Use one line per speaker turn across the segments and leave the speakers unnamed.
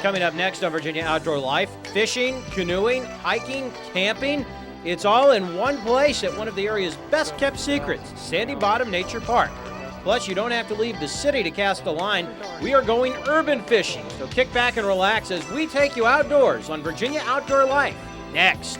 Coming up next on Virginia Outdoor Life, fishing, canoeing, hiking, camping. It's all in one place at one of the area's best kept secrets, Sandy Bottom Nature Park. Plus, you don't have to leave the city to cast a line. We are going urban fishing, so kick back and relax as we take you outdoors on Virginia Outdoor Life. Next.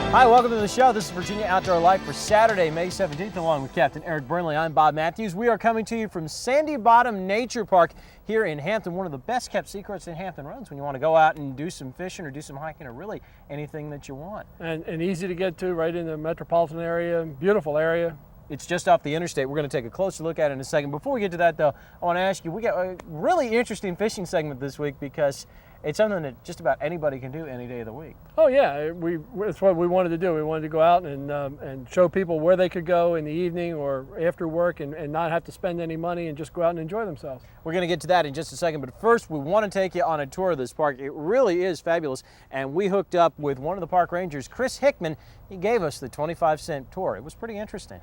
Hi, welcome to the show. This is Virginia Outdoor Life for Saturday, May 17th, along with Captain Eric Burnley. I'm Bob Matthews. We are coming to you from Sandy Bottom Nature Park here in Hampton, one of the best kept secrets in Hampton Roads when you want to go out and do some fishing or do some hiking or really anything that you want.
And easy to get to, right in the metropolitan area, beautiful area.
It's just off the interstate. We're going to take a closer look at it in a second. Before we get to that, though, I want to ask you, we got a really interesting fishing segment this week because it's something that just about anybody can do any day of the week.
Oh yeah, that's what we wanted to do. We wanted to go out and show people where they could go in the evening or after work and not have to spend any money and just go out and enjoy themselves.
We're going to get to that in just a second, but first we want to take you on a tour of this park. It really is fabulous, and we hooked up with one of the park rangers, Chris Hickman. He gave us the 25-cent tour. It was pretty interesting.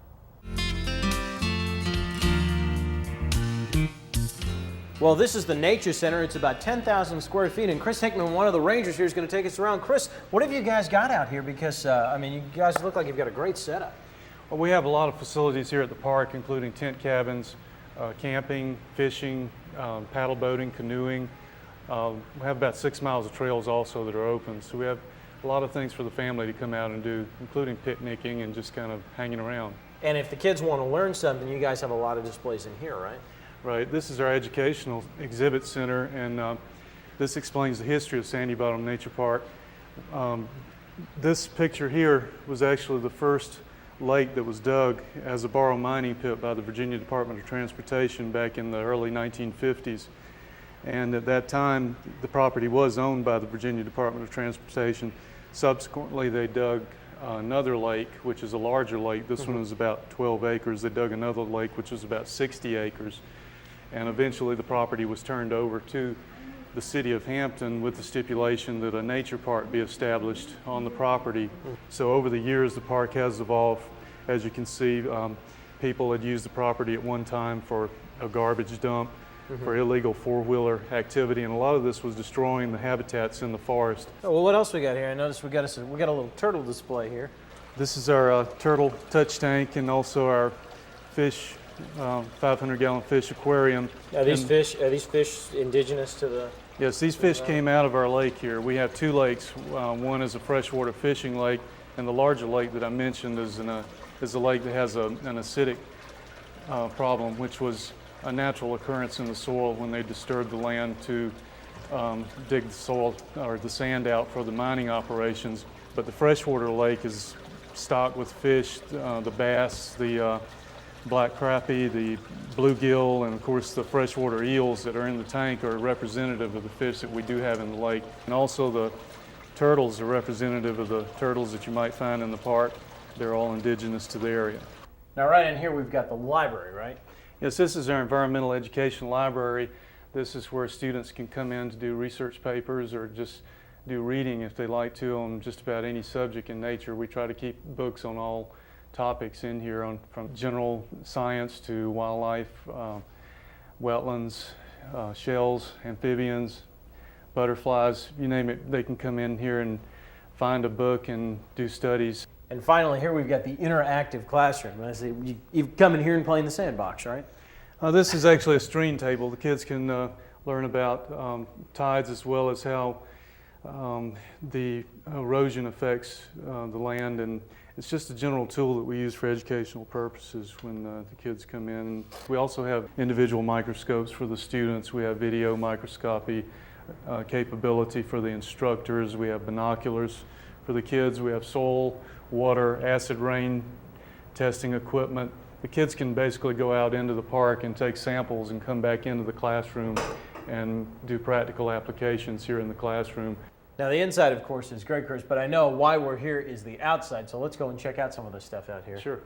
Well, this is the Nature Center. It's about 10,000 square feet, and Chris Hickman, one of the rangers here, is going to take us around. Chris, what have you guys got out here? Because, I mean, you guys look like you've got a great setup.
Well, we have a lot of facilities here at the park, including tent cabins, camping, fishing, paddle boating, canoeing. We have about 6 miles of trails also that are open, so we have a lot of things for the family to come out and do, including picnicking and just kind of hanging around.
And if the kids want to learn something, you guys have a lot of displays in here, right?
Right. This is our educational exhibit center, and this explains the history of Sandy Bottom Nature Park. This picture here was actually the first lake that was dug as a borrow mining pit by the Virginia Department of Transportation back in the early 1950s. And at that time, the property was owned by the Virginia Department of Transportation. Subsequently, they dug another lake, which is a larger lake. This one was about 12 acres. They dug another lake, which was about 60 acres. And eventually the property was turned over to the city of Hampton with the stipulation that a nature park be established on the property. So over the years, the park has evolved. As you can see, people had used the property at one time for a garbage dump, for illegal four-wheeler activity, and a lot of this was destroying the habitats in the forest.
Oh, well, what else we got here? I noticed we got a little turtle display here.
This is our turtle touch tank and also our fish 500-gallon fish aquarium.
Are these fish indigenous to the?
Yes, these fish came out of our lake here. We have two lakes. One is a freshwater fishing lake, and the larger lake that I mentioned is a lake that has an acidic problem, which was a natural occurrence in the soil when they disturbed the land to dig the soil or the sand out for the mining operations. But the freshwater lake is stocked with fish, the bass, the black crappie, the bluegill, and of course the freshwater eels that are in the tank are representative of the fish that we do have in the lake. And also the turtles are representative of the turtles that you might find in the park. They're all indigenous to the area.
Now right in here we've got the library, right?
Yes, this is our environmental education library. This is where students can come in to do research papers or just do reading if they like to on just about any subject in nature. We try to keep books on all topics in here, from general science to wildlife, wetlands, shells, amphibians, butterflies, you name it. They can come in here and find a book and do studies.
And finally, here we've got the interactive classroom. I see you come in here and play in the sandbox, right?
This is actually a stream table. The kids can learn about tides as well as how the erosion affects the land, and it's just a general tool that we use for educational purposes when the kids come in. We also have individual microscopes for the students. We have video microscopy capability for the instructors. We have binoculars for the kids. We have soil, water, acid rain testing equipment. The kids can basically go out into the park and take samples and come back into the classroom and do practical applications here in the classroom.
Now the inside, of course, is great, Chris, but I know why we're here is the outside, so let's go and check out some of this stuff out here.
Sure.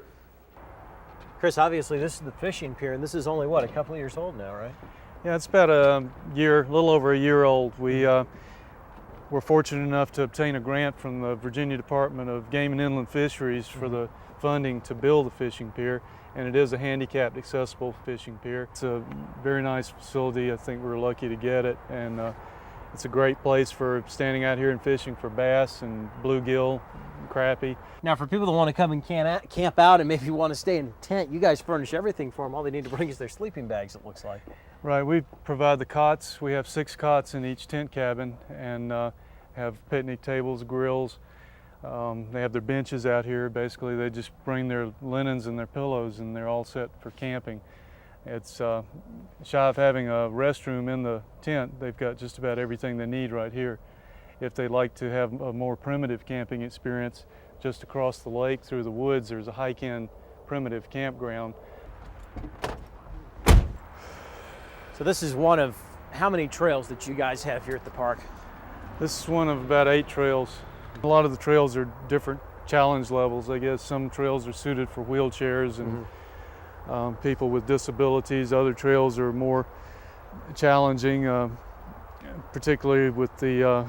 Chris, obviously this is the fishing pier, and this is only, what, a couple of years old now, right?
Yeah, it's about a little over a year old. We we're fortunate enough to obtain a grant from the Virginia Department of Game and Inland Fisheries for the funding to build a fishing pier, and it is a handicapped accessible fishing pier. It's a very nice facility. I think we're lucky to get it, and it's a great place for standing out here and fishing for bass and bluegill, crappie.
Now, for people that want to come and camp out and maybe want to stay in a tent, you guys furnish everything for them. All they need to bring is their sleeping bags, it looks like.
Right, we provide the cots. We have 6 cots in each tent cabin, and have picnic tables, grills. They have their benches out here. Basically, they just bring their linens and their pillows, and they're all set for camping. It's shy of having a restroom in the tent. They've got just about everything they need right here. If they'd like to have a more primitive camping experience, just across the lake through the woods, there's a hike-in primitive campground.
So this is one of how many trails that you guys have here at the park?
This is one of about 8 trails. A lot of the trails are different challenge levels, I guess. Some trails are suited for wheelchairs and people with disabilities. Other trails are more challenging, particularly with the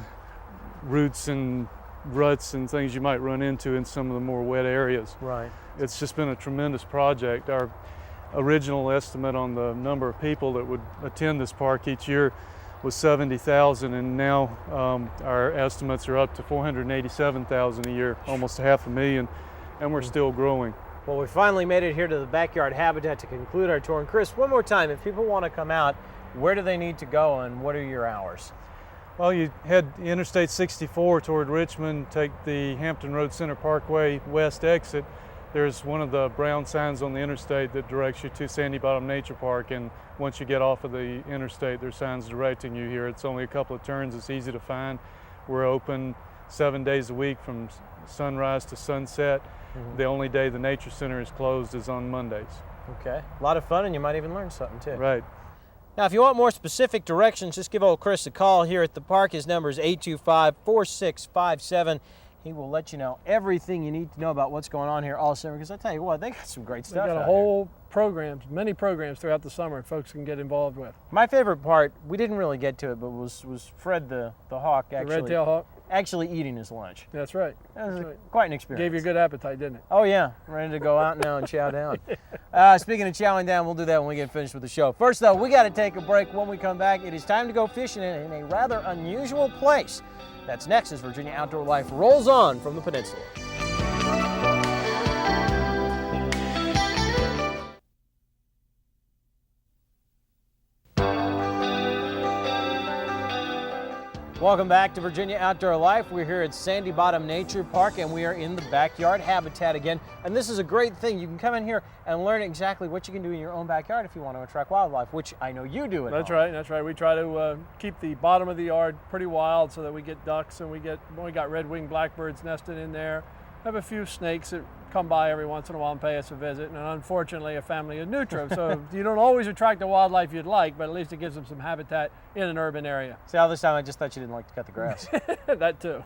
roots and ruts and things you might run into in some of the more wet areas.
Right.
It's just been a tremendous project. Our original estimate on the number of people that would attend this park each year was 70,000, and now our estimates are up to 487,000 a year, almost 500,000, and we're still growing.
Well, we finally made it here to the backyard habitat to conclude our tour. And Chris, one more time, if people want to come out, where do they need to go and what are your hours?
Well, you head Interstate 64 toward Richmond, take the Hampton Road Center Parkway west exit. There's one of the brown signs on the interstate that directs you to Sandy Bottom Nature Park, and once you get off of the interstate, there's signs directing you here. It's only a couple of turns. It's easy to find. We're open 7 days a week from sunrise to sunset. The only day the Nature Center is closed is on Mondays.
Okay, a lot of fun, and you might even learn something too.
Right.
Now, if you want more specific directions, just give old Chris a call here at the park. His number is 825-4657. He will let you know everything you need to know about what's going on here all summer, because I tell you what, they got some great stuff.
They've got a whole programs, many programs throughout the summer folks can get involved with.
My favorite part, we didn't really get to it, but was Fred the hawk
The red-tailed hawk?
actually eating his lunch.
That's right.
That was
That's right.
quite an experience.
Gave you a good appetite, didn't it?
Oh yeah, ready to go out now and chow down. Speaking of chowing down, we'll do that when we get finished with the show. First though, we got to take a break. When we come back, it is time to go fishing in a rather unusual place. That's next as Virginia Outdoor Life rolls on from the peninsula. Welcome back to Virginia Outdoor Life. We're here at Sandy Bottom Nature Park, and we are in the backyard habitat again. And this is a great thing. You can come in here and learn exactly what you can do in your own backyard if you want to attract wildlife, which I know you do at home.
That's right. That's right. We try to keep the bottom of the yard pretty wild so that we get ducks, and we got red-winged blackbirds nested in there. Have a few snakes that come by every once in a while and pay us a visit, and unfortunately a family of nutria. So you don't always attract the wildlife you'd like, but at least it gives them some habitat in an urban area.
See, all this time I just thought you didn't like to cut the grass.
That too.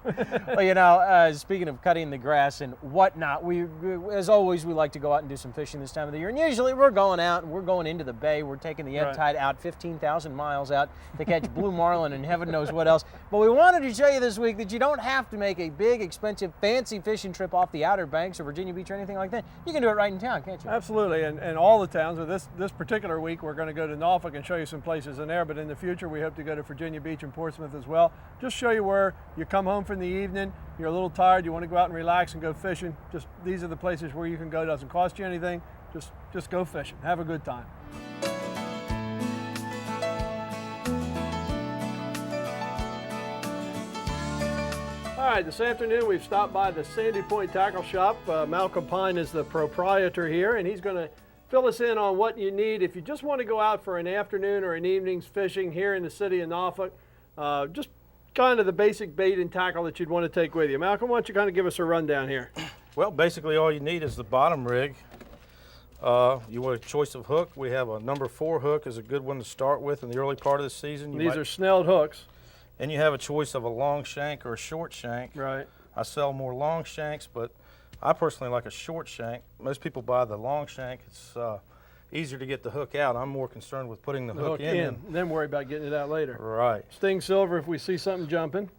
Well, you know, speaking of cutting the grass and whatnot, we as always, we like to go out and do some fishing this time of the year. And usually we're going out and we're going into the bay. We're taking the ebb tide out 15,000 miles out to catch blue marlin and heaven knows what else. But we wanted to show you this week that you don't have to make a big, expensive, fancy fishing trip off the Outer Banks or Virginia Beach or anything like that. You can do it right in town, can't you?
Absolutely, and all the towns. But this particular week we're going to go to Norfolk and show you some places in there, but in the future we hope to go to Virginia Beach and Portsmouth as well. Just show you where you come home from the evening, you're a little tired, you want to go out and relax and go fishing. Just these are the places where you can go. It doesn't cost you anything. Just go fishing. Have a good time. All right, this afternoon we've stopped by the Sandy Point Tackle Shop. Malcolm Pine is the proprietor here, and he's going to fill us in on what you need if you just want to go out for an afternoon or an evening's fishing here in the city of Norfolk. Just kind of the basic bait and tackle that you'd want to take with you. Malcolm, why don't you kind of give us a rundown here?
Well, basically all you need is the bottom rig. You want a choice of hook. We have a number 4 hook is a good one to start with in the early part of the season.
These are snelled hooks.
And you have a choice of a long shank or a short shank.
Right.
I sell more long shanks, but I personally like a short shank. Most people buy the long shank. It's easier to get the hook out. I'm more concerned with putting the hook in.
Then worry about getting it out later.
Right.
Sting silver if we see something jumping.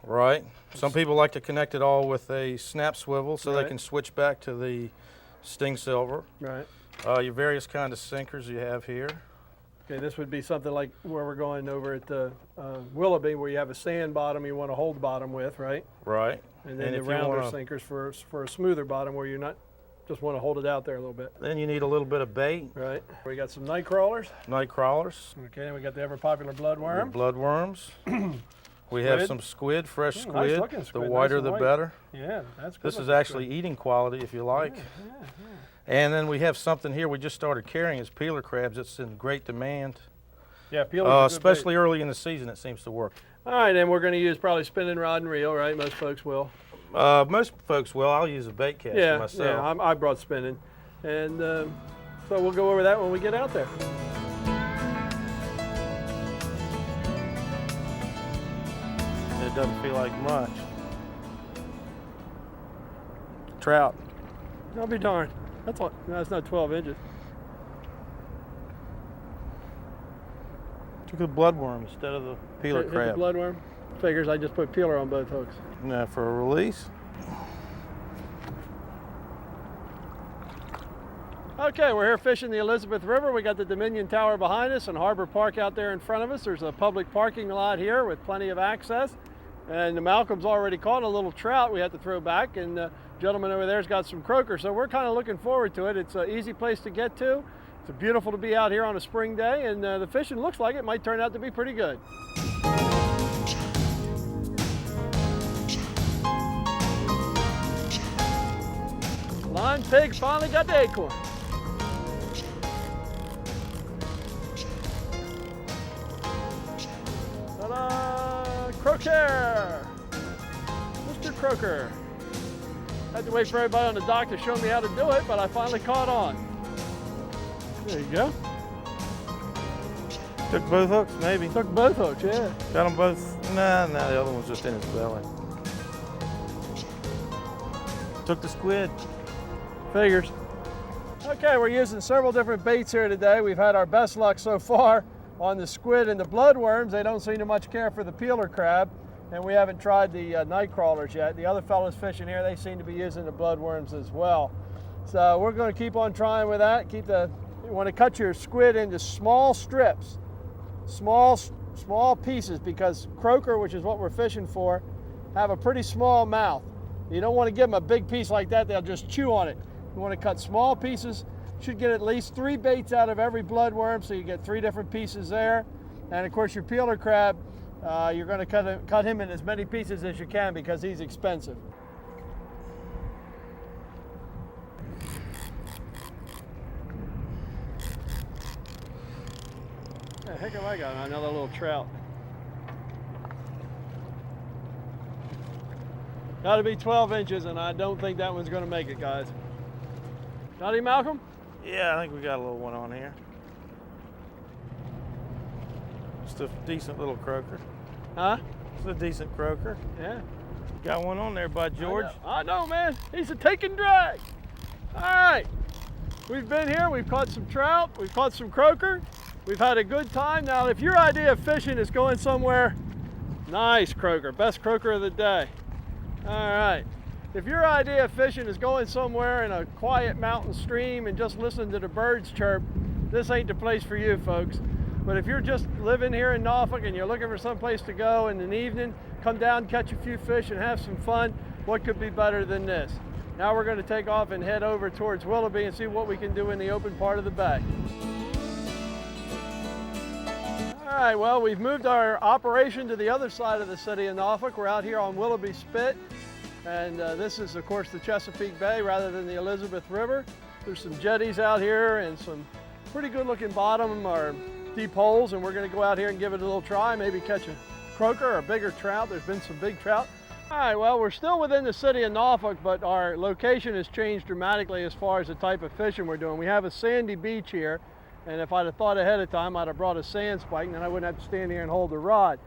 Right. Some people like to connect it all with a snap swivel so they can switch back to the Sting Silver.
Right.
Your various kind of sinkers you have here.
Okay, this would be something like where we're going over at the Willoughby, where you have a sand bottom you want to hold bottom with, right?
Right.
And then the rounder sinkers for a smoother bottom where you're not just want to hold it out there a little bit.
Then you need a little bit of bait.
Right. We got some night crawlers.
Night crawlers.
Okay, and we got the ever popular bloodworm.
Bloodworms. We have some squid, fresh squid.
Nice looking squid.
The whiter
nice
the
white.
better.
Yeah, that's good.
This is actually eating quality if you like.
Yeah.
And then we have something here we just started carrying is peeler crabs. It's in great demand.
Yeah, peelers.
Especially early in the season, it seems to work.
All right, and we're going to use probably spinning rod and reel, right? Most folks will.
Most folks will. I'll use a bait caster myself.
Yeah, I brought spinning. And so we'll go over that when we get out there.
It doesn't feel like much. Trout.
I'll be darned. That's not 12 inches.
Took the bloodworm instead of the peeler
Hit
crab.
the bloodworm. Figures I just put peeler on both hooks.
Now for a release.
Okay, we're here fishing the Elizabeth River. We got the Dominion Tower behind us and Harbor Park out there in front of us. There's a public parking lot here with plenty of access. And Malcolm's already caught a little trout we had to throw back, and the gentleman over there's got some croaker. So we're kind of looking forward to it. It's an easy place to get to. It's beautiful to be out here on a spring day, and the fishing looks like it might turn out to be pretty good. Line pig finally got the acorn. Ta-da! Croaker! Mr. Croaker. Had to wait for everybody on the dock to show me how to do it, but I finally caught on. There you go.
Took both hooks, maybe.
Took both hooks, yeah.
Got them both. Nah, the other one's just in his belly. Took the squid.
Figures. Okay, we're using several different baits here today. We've had our best luck so far on the squid and the bloodworms. They don't seem to much care for the peeler crab, and we haven't tried the night crawlers yet. The other fellows fishing here, they seem to be using the bloodworms as well. So we're going to keep on trying with that. You want to cut your squid into small strips, small pieces, because croaker, which is what we're fishing for, have a pretty small mouth. You don't want to give them a big piece like that, they'll just chew on it. You want to cut small pieces. Should get at least 3 baits out of every bloodworm, so you get 3 different pieces there. And of course your peeler crab, you're going to cut him in as many pieces as you can because he's expensive. The heck have I got? Another little trout. Got to be 12 inches, and I don't think that one's going to make it, guys. Got him, Malcolm?
Yeah, I think we got a little one on here. Just a decent little croaker.
Huh?
It's a decent croaker.
Yeah.
Got one on there by George.
I know, man. He's a take and drag. All right. We've been here. We've caught some trout. We've caught some croaker. We've had a good time. Now, if your idea of fishing is going somewhere, nice croaker. Best croaker of the day. All right. If your idea of fishing is going somewhere in a quiet mountain stream and just listening to the birds chirp, this ain't the place for you, folks. But if you're just living here in Norfolk and you're looking for some place to go in an evening, come down, catch a few fish, and have some fun, what could be better than this? Now we're going to take off and head over towards Willoughby and see what we can do in the open part of the bay. All right, well, we've moved our operation to the other side of the city of Norfolk. We're out here on Willoughby Spit. And this is, of course, the Chesapeake Bay rather than the Elizabeth River. There's some jetties out here and some pretty good looking bottom or deep holes, and we're going to go out here and give it a little try, maybe catch a croaker or a bigger trout. There's been some big trout. All right, well, we're still within the city of Norfolk, but our location has changed dramatically as far as the type of fishing we're doing. We have a sandy beach here, and if I'd have thought ahead of time, I'd have brought a sand spike, and then I wouldn't have to stand here and hold the rod.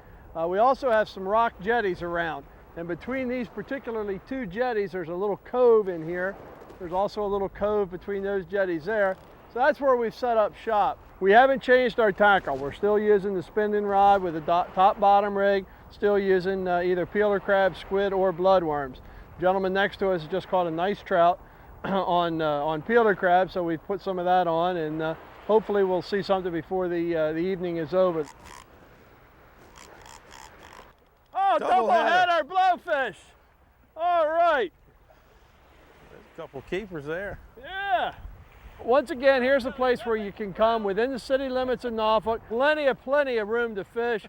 We also have some rock jetties around. And between these particularly 2 jetties, there's a little cove in here. There's also a little cove between those jetties there. So that's where we've set up shop. We haven't changed our tackle. We're still using the spinning rod with a top bottom rig. still using either peeler crab, squid, or bloodworms. The gentleman next to us has just caught a nice trout on peeler crab, so we put some of that on, and hopefully we'll see something before the evening is over. Oh, double header blowfish! All right.
There's a couple keepers there.
Yeah. Once again, here's a place where you can come within the city limits of Norfolk. Plenty of room to fish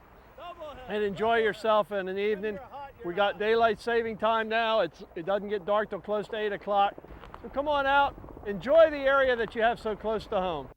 and enjoy yourself in an evening. We got daylight saving time now. It doesn't get dark till close to 8 o'clock. So come on out, enjoy the area that you have so close to home.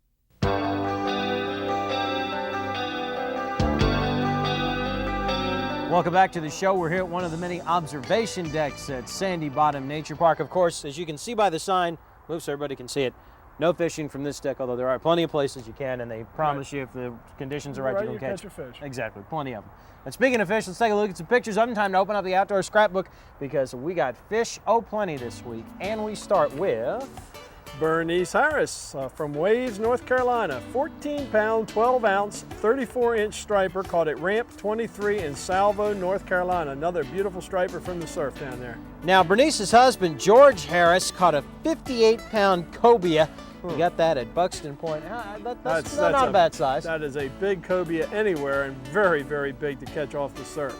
Welcome back to the show. We're here at one of the many observation decks at Sandy Bottom Nature Park. Of course, as you can see by the sign, move so everybody can see it, no fishing from this deck, although there are plenty of places you can, and they promise you if the conditions are right, you can catch
your fish.
Exactly, plenty of them. And speaking of fish, let's take a look at some pictures of them. Time to open up the outdoor scrapbook because we got fish plenty this week. And we start with
Bernice Harris from Waves, North Carolina. 14-pound, 12-ounce, 34-inch striper caught at Ramp 23 in Salvo, North Carolina. Another beautiful striper from the surf down there.
Now, Bernice's husband, George Harris, caught a 58-pound cobia. You got that at Buxton Point. That's not a bad size.
That is a big cobia anywhere and very, very big to catch off the surf.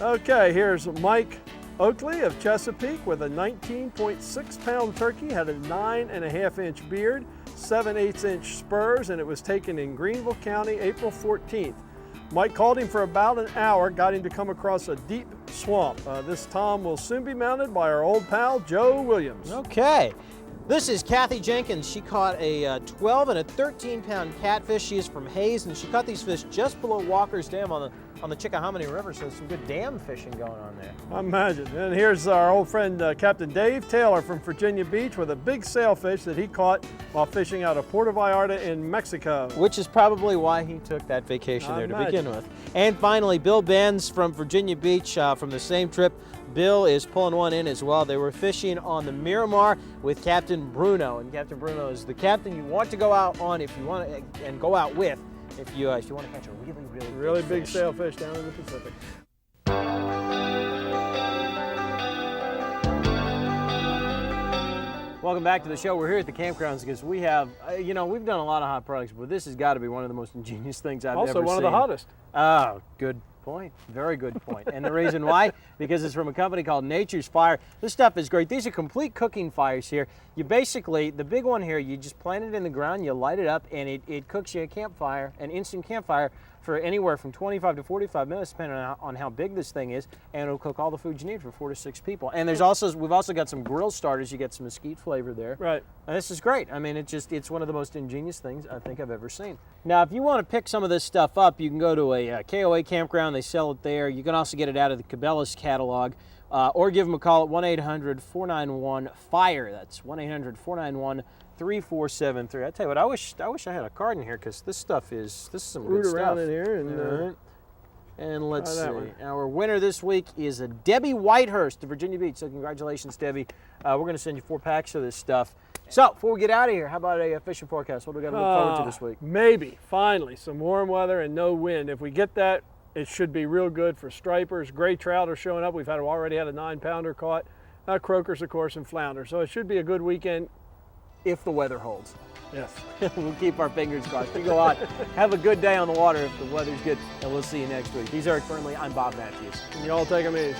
Okay, here's Mike Oakley of Chesapeake with a 19.6-pound turkey, had a 9.5-inch beard, 7/8-inch spurs, and it was taken in Greenville County April 14th. Mike called him for about an hour, got him to come across a deep swamp. This tom will soon be mounted by our old pal, Joe Williams.
Okay. This is Kathy Jenkins. She caught a 12 and a 13-pound catfish. She is from Hayes, and she caught these fish just below Walker's Dam on the Chickahominy River, so some good dam fishing going on there.
I imagine. And here's our old friend Captain Dave Taylor from Virginia Beach with a big sailfish that he caught while fishing out of Puerto Vallarta in Mexico.
Which is probably why he took that vacation there to begin with. And finally, Bill Benz from Virginia Beach from the same trip. Bill is pulling one in as well. They were fishing on the Miramar with Captain Bruno, and Captain Bruno is the captain you want to go out on if you want to, and go out with if you want to catch a really
big sailfish down in the Pacific.
Welcome back to the show. We're here at the campgrounds because we have, we've done a lot of hot products, but this has got to be one of the most ingenious things I've ever seen.
Also one of the hottest.
Oh, good point. Very good point. And the reason why? Because it's from a company called Nature's Fire. This stuff is great. These are complete cooking fires here. You basically, the big one here, you just plant it in the ground, you light it up, and it cooks you a campfire, an instant campfire, for anywhere from 25 to 45 minutes, depending on how big this thing is, and it'll cook all the food you need for 4 to 6 people. And we've also got some grill starters. You get some mesquite flavor there.
Right.
And this is great. I mean, it's one of the most ingenious things I think I've ever seen. Now, if you want to pick some of this stuff up, you can go to a KOA campground. They sell it there. You can also get it out of the Cabela's catalog, or give them a call at 1-800-491-FIRE. That's 1-800-491-3473. I tell you what, I wish I had a card in here because this is some good stuff.
Root around in here and.
Right. And let's see. Our winner this week is a Debbie Whitehurst of Virginia Beach. So congratulations, Debbie. We're going to send you 4 packs of this stuff. So before we get out of here, how about a fishing forecast? What do we got to look forward to this week?
Maybe, finally, some warm weather and no wind. If we get that, it should be real good for stripers. Gray trout are showing up. We've already had a 9-pounder caught. Croakers, of course, and flounder. So it should be a good weekend.
If the weather holds.
Yes.
We'll keep our fingers crossed. You go out, have a good day on the water if the weather's good, and we'll see you next week. He's Eric Burnley. I'm Bob Matthews.
And y'all take them easy.